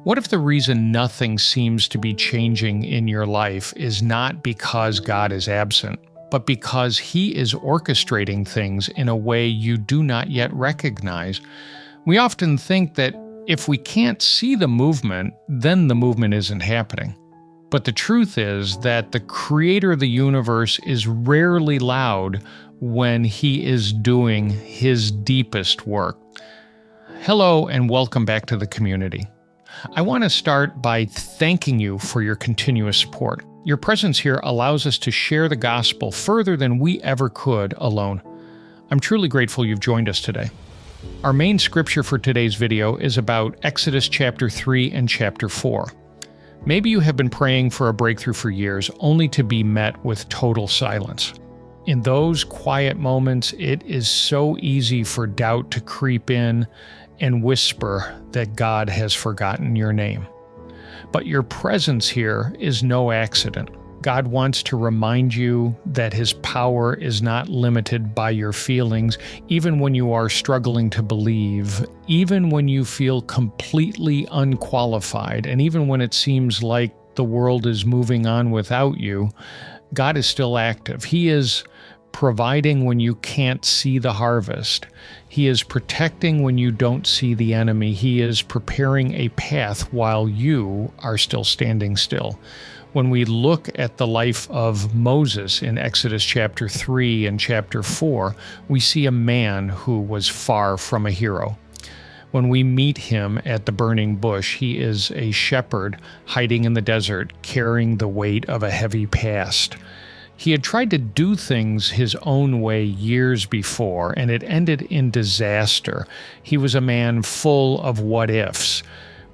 What if the reason nothing seems to be changing in your life is not because God is absent, but because He is orchestrating things in a way you do not yet recognize? We often think that if we can't see the movement, then the movement isn't happening. But the truth is that the Creator of the universe is rarely loud when He is doing His deepest work. Hello and welcome back to the community. I want to start by thanking you for your continuous support. Your presence here allows us to share the gospel further than we ever could alone. I'm truly grateful you've joined us today. Our main scripture for today's video is about Exodus chapter 3 and chapter 4. Maybe you have been praying for a breakthrough for years, only to be met with total silence. In those quiet moments, it is so easy for doubt to creep in and whisper that God has forgotten your name. But your presence here is no accident. God wants to remind you that His power is not limited by your feelings, even when you are struggling to believe, even when you feel completely unqualified, and even when it seems like the world is moving on without you. God is still active. He is providing when you can't see the harvest. He is protecting when you don't see the enemy. He is preparing a path while you are still standing still. When we look at the life of Moses in Exodus chapter 3 and chapter 4, we see a man who was far from a hero. When we meet him at the burning bush, he is a shepherd hiding in the desert, carrying the weight of a heavy past. He had tried to do things his own way years before, and it ended in disaster. He was a man full of what-ifs.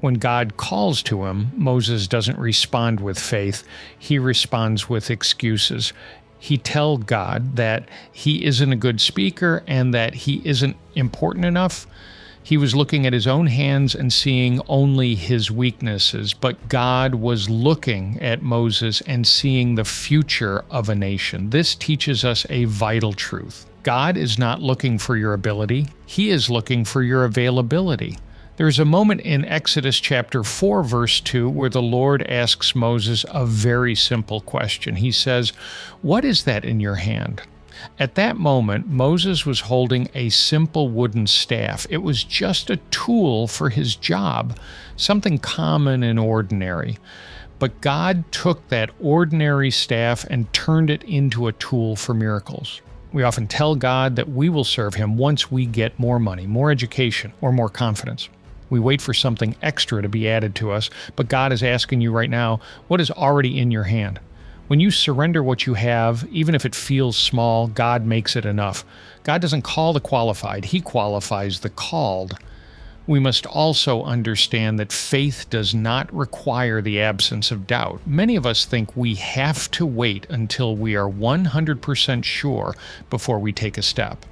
When God calls to him, Moses doesn't respond with faith. He responds with excuses. He tells God that he isn't a good speaker and that he isn't important enough. He was looking at his own hands and seeing only his weaknesses, but God was looking at Moses and seeing the future of a nation. This teaches us a vital truth. God is not looking for your ability. He is looking for your availability. There's a moment in Exodus chapter 4, verse 2, where the Lord asks Moses a very simple question. He says, "What is that in your hand?" At that moment, Moses was holding a simple wooden staff. It was just a tool for his job, something common and ordinary. But God took that ordinary staff and turned it into a tool for miracles. We often tell God that we will serve Him once we get more money, more education, or more confidence. We wait for something extra to be added to us, but God is asking you right now, what is already in your hand? When you surrender what you have, even if it feels small, God makes it enough. God doesn't call the qualified, He qualifies the called. We must also understand that faith does not require the absence of doubt. Many of us think we have to wait until we are 100% sure before we take a step.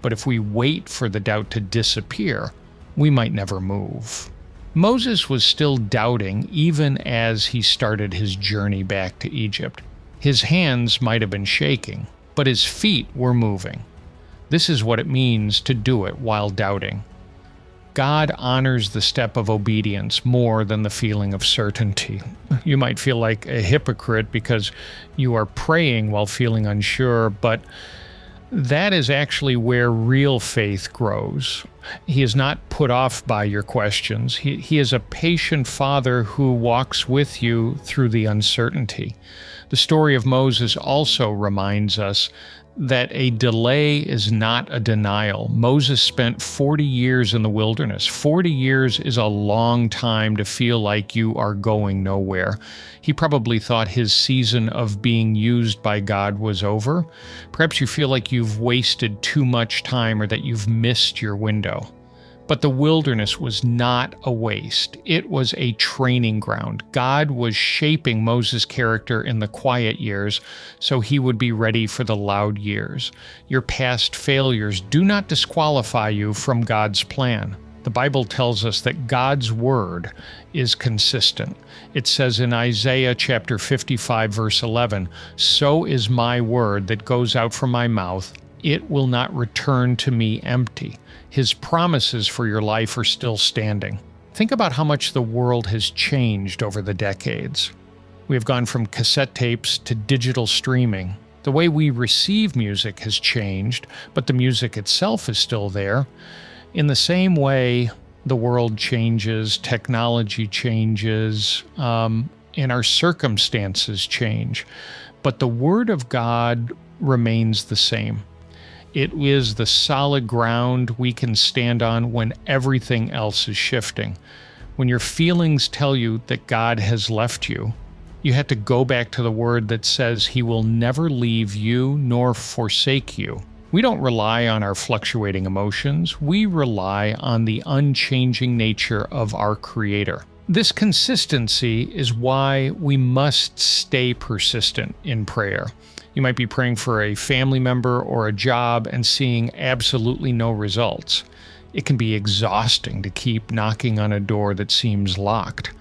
But if we wait for the doubt to disappear, we might never move. Moses was still doubting even as he started his journey back to Egypt. His hands might have been shaking, but his feet were moving. This is what it means to do it while doubting. God honors the step of obedience more than the feeling of certainty. You might feel like a hypocrite because you are praying while feeling unsure, but that is actually where real faith grows. He is not put off by your questions. He is a patient father who walks with you through the uncertainty. The story of Moses also reminds us that a delay is not a denial. Moses spent 40 years in the wilderness. 40 years is a long time to feel like you are going nowhere. He probably thought his season of being used by God was over. Perhaps you feel like you've wasted too much time or that you've missed your window. But the wilderness was not a waste. It was a training ground. God was shaping Moses' character in the quiet years so he would be ready for the loud years. Your past failures do not disqualify you from God's plan. The Bible tells us that God's word is consistent. It says in Isaiah chapter 55, verse 11, "So is my word that goes out from my mouth. It will not return to me empty." His promises for your life are still standing. Think about how much the world has changed over the decades. We have gone from cassette tapes to digital streaming. The way we receive music has changed, but the music itself is still there. In the same way, the world changes, technology changes, and our circumstances change. But the Word of God remains the same. It is the solid ground we can stand on when everything else is shifting. When your feelings tell you that God has left you, you have to go back to the Word that says He will never leave you nor forsake you. We don't rely on our fluctuating emotions. We rely on the unchanging nature of our Creator. This consistency is why we must stay persistent in prayer. You might be praying for a family member or a job and seeing absolutely no results. It can be exhausting to keep knocking on a door that seems locked.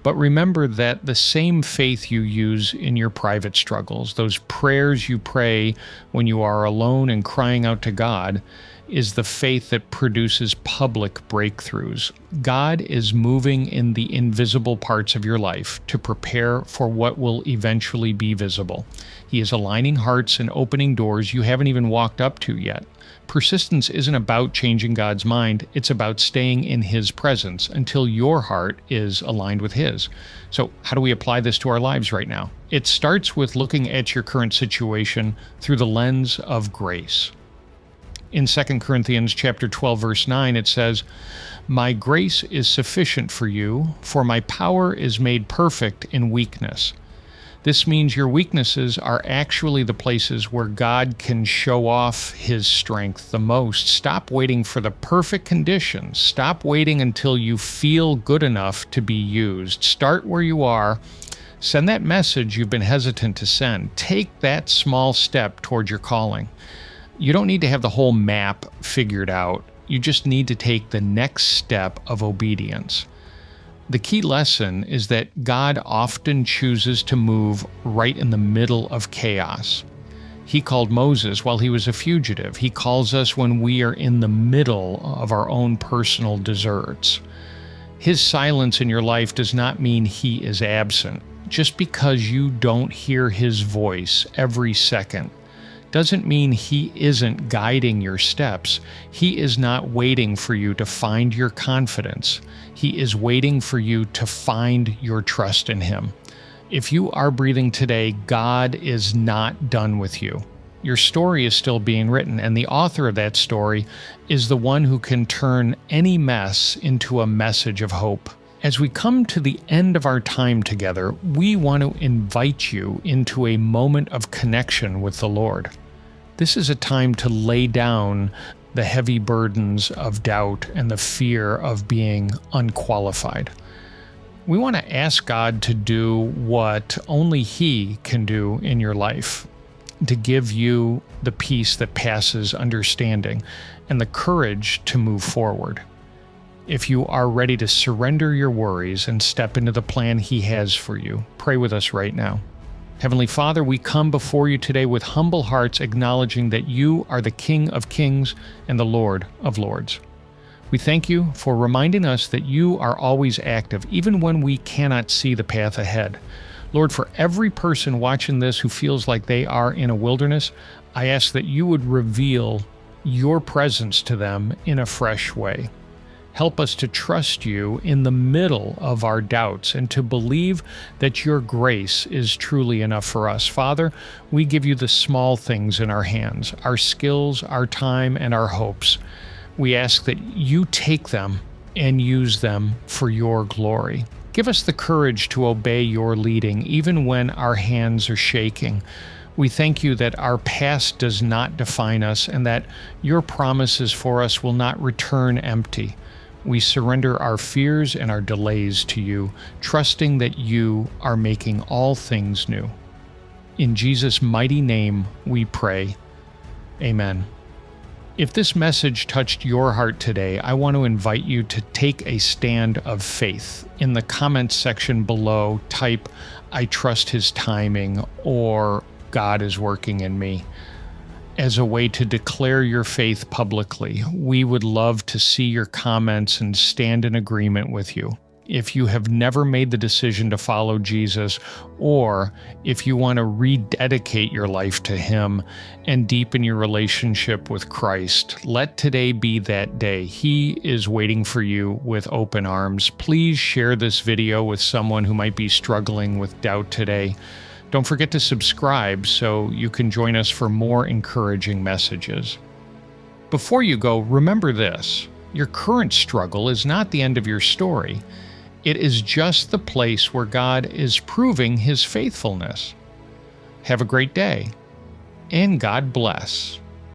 But remember that the same faith you use in your private struggles, those prayers you pray when you are alone and crying out to God, is the faith that produces public breakthroughs. God is moving in the invisible parts of your life to prepare for what will eventually be visible. He is aligning hearts and opening doors you haven't even walked up to yet. Persistence isn't about changing God's mind, it's about staying in His presence until your heart is aligned with His. So how do we apply this to our lives right now? It starts with looking at your current situation through the lens of grace. In 2 Corinthians chapter 12, verse 9, it says, "My grace is sufficient for you, for my power is made perfect in weakness." This means your weaknesses are actually the places where God can show off His strength the most. Stop waiting for the perfect conditions. Stop waiting until you feel good enough to be used. Start where you are. Send that message you've been hesitant to send. Take that small step toward your calling. You don't need to have the whole map figured out. You just need to take the next step of obedience. The key lesson is that God often chooses to move right in the middle of chaos. He called Moses while he was a fugitive. He calls us when we are in the middle of our own personal deserts. His silence in your life does not mean He is absent. Just because you don't hear His voice every second doesn't mean He isn't guiding your steps. He is not waiting for you to find your confidence. He is waiting for you to find your trust in Him. If you are breathing today, God is not done with you. Your story is still being written, and the author of that story is the one who can turn any mess into a message of hope. As we come to the end of our time together, we want to invite you into a moment of connection with the Lord. This is a time to lay down the heavy burdens of doubt and the fear of being unqualified. We want to ask God to do what only He can do in your life, to give you the peace that passes understanding and the courage to move forward. If you are ready to surrender your worries and step into the plan He has for you, pray with us right now. Heavenly Father, we come before You today with humble hearts, acknowledging that You are the King of Kings and the Lord of Lords. We thank You for reminding us that You are always active, even when we cannot see the path ahead. Lord, for every person watching this who feels like they are in a wilderness, I ask that You would reveal Your presence to them in a fresh way. Help us to trust You in the middle of our doubts and to believe that Your grace is truly enough for us. Father, we give You the small things in our hands, our skills, our time, and our hopes. We ask that You take them and use them for Your glory. Give us the courage to obey Your leading, even when our hands are shaking. We thank You that our past does not define us and that Your promises for us will not return empty. We surrender our fears and our delays to You, trusting that You are making all things new. In Jesus' mighty name we pray. Amen. If this message touched your heart today, I want to invite you to take a stand of faith. In the comments section below, type, "I trust His timing," or "God is working in me." as a way to declare your faith publicly. We would love to see your comments and stand in agreement with you. If you have never made the decision to follow Jesus, or if you want to rededicate your life to Him and deepen your relationship with Christ, let today be that day. He is waiting for you with open arms. Please share this video with someone who might be struggling with doubt today. Don't forget to subscribe so you can join us for more encouraging messages. Before you go, remember this: your current struggle is not the end of your story. It is just the place where God is proving His faithfulness. Have a great day, and God bless.